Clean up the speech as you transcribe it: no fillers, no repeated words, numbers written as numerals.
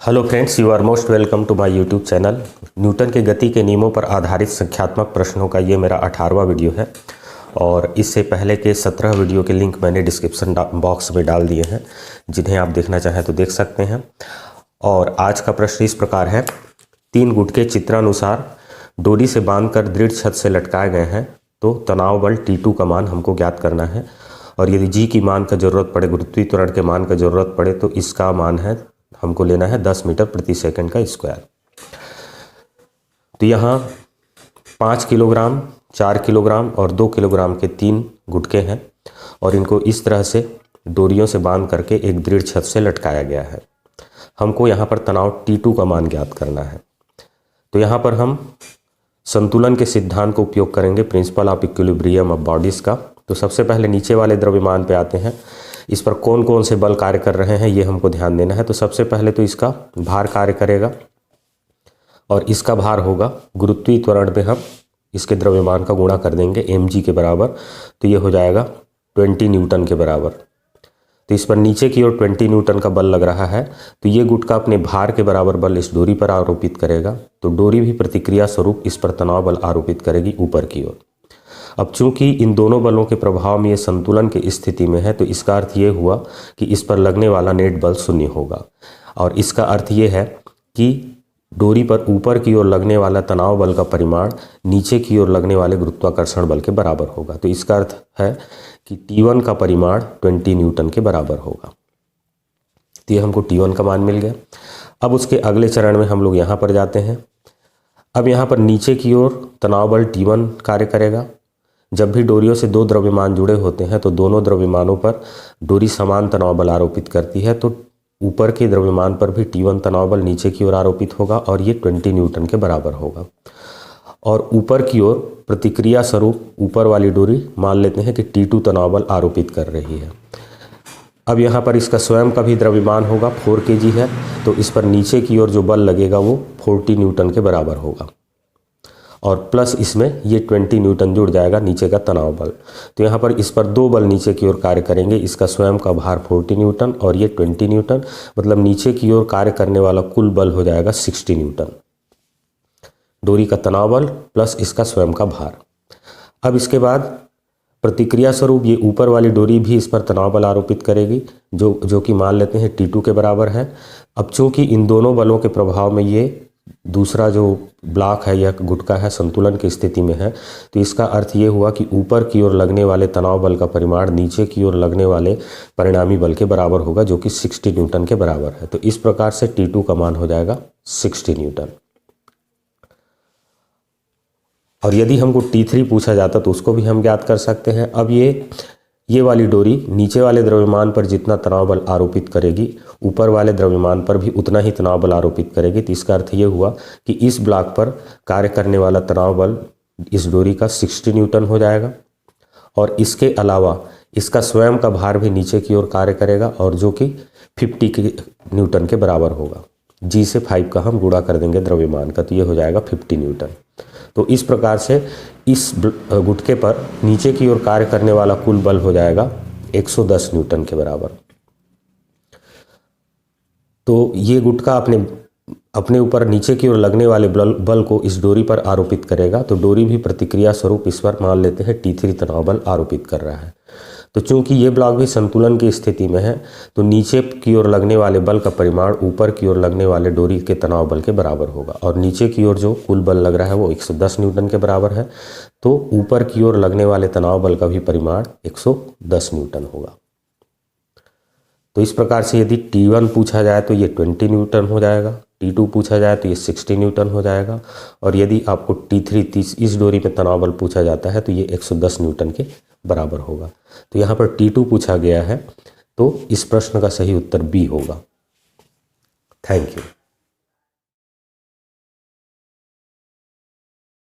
Hello friends, you are most welcome to my YouTube channel. Newton के गति के नियमों पर आधारित संख्यात्मक प्रश्नों का ये मेरा 18वां वीडियो है और इससे पहले के 17 वीडियो के लिंक मैंने डिस्क्रिप्शन बॉक्स में डाल दिए हैं, जिन्हें आप देखना चाहें तो देख सकते हैं। और आज का प्रश्न इस प्रकार है, 3 गुटके चित्रानुसार डोरी से बांधकर दृढ़ छत से लटकाए गए हैं, तो तनाव बल T2 का मान हमको ज्ञात करना है। और यदि जी की मान का ज़रूरत पड़े, गुरुत्वीय त्वरण के मान का ज़रूरत पड़े, तो इसका मान है हमको लेना है 10 मीटर प्रति सेकंड का स्क्वायर। तो यहाँ 5 किलोग्राम, 4 किलोग्राम और 2 किलोग्राम के 3 गुटके हैं और इनको इस तरह से डोरियों से बांध करके एक दृढ़ छत से लटकाया गया है। हमको यहाँ पर तनाव T2 का मान ज्ञात करना है। तो यहाँ पर हम संतुलन के सिद्धांत को उपयोग करेंगे, principle of equilibrium of bodies का। तो सबसे पहले नीचे वाले द्रव्यमान पे आते हैं। इस पर कौन कौन से बल कार्य कर रहे हैं ये हमको ध्यान देना है। तो सबसे पहले तो इसका भार कार्य करेगा और इसका भार होगा गुरुत्वीय त्वरण पे हम इसके द्रव्यमान का गुणा कर देंगे mg के बराबर, तो ये हो जाएगा 20 न्यूटन के बराबर। तो इस पर नीचे की ओर 20 न्यूटन का बल लग रहा है, तो ये गुटका अपने भार के बराबर बल इस डोरी पर आरोपित करेगा, तो डोरी भी प्रतिक्रिया स्वरूप इस पर तनाव बल आरोपित करेगी ऊपर की ओर। अब चूंकि इन दोनों बलों के प्रभाव में ये संतुलन की स्थिति में है, तो इसका अर्थ ये हुआ कि इस पर लगने वाला नेट बल 0 होगा। और इसका अर्थ ये है कि डोरी पर ऊपर की ओर लगने वाला तनाव बल का परिमाण नीचे की ओर लगने वाले गुरुत्वाकर्षण बल के बराबर होगा। तो इसका अर्थ है कि T1 का परिमाण 20 न्यूटन के बराबर होगा। तो ये हमको T1 का मान मिल गया। अब उसके अगले चरण में हम लोग यहाँ पर जाते हैं। अब यहाँ पर नीचे की ओर तनाव बल T1 कार्य करेगा। जब भी डोरियों से 2 द्रव्यमान जुड़े होते हैं तो दोनों द्रव्यमानों पर डोरी समान तनाव बल आरोपित करती है, तो ऊपर के द्रव्यमान पर भी T1 तनाव बल नीचे की ओर आरोपित होगा और ये 20 न्यूटन के बराबर होगा। और ऊपर की ओर प्रतिक्रिया स्वरूप ऊपर वाली डोरी मान लेते हैं कि T2 तनाव बल आरोपित कर रही है। अब यहाँ पर इसका स्वयं का भी द्रव्यमान होगा, 4 kg है, तो इस पर नीचे की ओर जो बल लगेगा वो 40 न्यूटन के बराबर होगा और प्लस इसमें ये 20 न्यूटन जुड़ जाएगा नीचे का तनाव बल। तो यहाँ पर इस पर 2 बल नीचे की ओर कार्य करेंगे। इसका स्वयं का भार 40 न्यूटन और ये 20 न्यूटन, मतलब नीचे की ओर कार्य करने वाला कुल बल हो जाएगा 60 न्यूटन। डोरी का तनाव बल प्लस इसका स्वयं का भार। अब इसके बाद प्रतिक्रिया स्वरूप ये ऊपर वाली डोरी भी इस पर तनाव बल आरोपित करेगी, जो कि मान लेते हैं T2 के बराबर है। अब चूंकि इन दोनों बलों के प्रभाव में ये दूसरा जो ब्लॉक है या गुटका है संतुलन की स्थिति में है, तो इसका अर्थ ये हुआ कि ऊपर की ओर लगने वाले तनाव बल का परिमाण नीचे की ओर लगने वाले परिणामी बल के बराबर होगा, जो कि 60 न्यूटन के बराबर है। तो इस प्रकार से T2 का मान हो जाएगा 60 न्यूटन। और यदि हमको T3 पूछा जाता तो उसको भी हम ज्ञात कर सकते हैं। अब ये वाली डोरी नीचे वाले द्रव्यमान पर जितना तनाव बल आरोपित करेगी, ऊपर वाले द्रव्यमान पर भी उतना ही तनाव बल आरोपित करेगी। तो इसका अर्थ ये हुआ कि इस ब्लॉक पर कार्य करने वाला तनाव बल इस डोरी का 60 न्यूटन हो जाएगा और इसके अलावा इसका स्वयं का भार भी नीचे की ओर कार्य करेगा और जो कि 50 न्यूटन के बराबर होगा। G से 5 का हम गुणा कर देंगे द्रव्यमान का, तो ये हो जाएगा 50 न्यूटन। तो इस प्रकार से इस गुटके पर नीचे की ओर कार्य करने वाला कुल बल हो जाएगा 110 न्यूटन के बराबर। तो ये गुटका अपने ऊपर नीचे की ओर लगने वाले बल को इस डोरी पर आरोपित करेगा, तो डोरी भी प्रतिक्रिया स्वरूप इस पर मान लेते हैं T3 तनाव बल आरोपित कर रहा है। तो चूंकि ये ब्लॉक भी संतुलन की स्थिति में है, तो नीचे की ओर लगने वाले बल का परिमाण ऊपर की ओर लगने वाले डोरी के तनाव बल के बराबर होगा और नीचे की ओर जो कुल बल लग रहा है वो 110 न्यूटन के बराबर है। तो ऊपर की ओर लगने वाले तनाव बल का भी परिमाण 110 न्यूटन होगा। तो इस प्रकार से यदि T1 पूछा जाए तो ये 20 न्यूटन हो जाएगा, T2 पूछा जाए तो ये 60 न्यूटन हो जाएगा और यदि आपको T3 इस डोरी में तनाव बल पूछा जाता है तो ये 110 न्यूटन के बराबर होगा। तो यहाँ पर T2 पूछा गया है, तो इस प्रश्न का सही उत्तर B होगा। Thank you.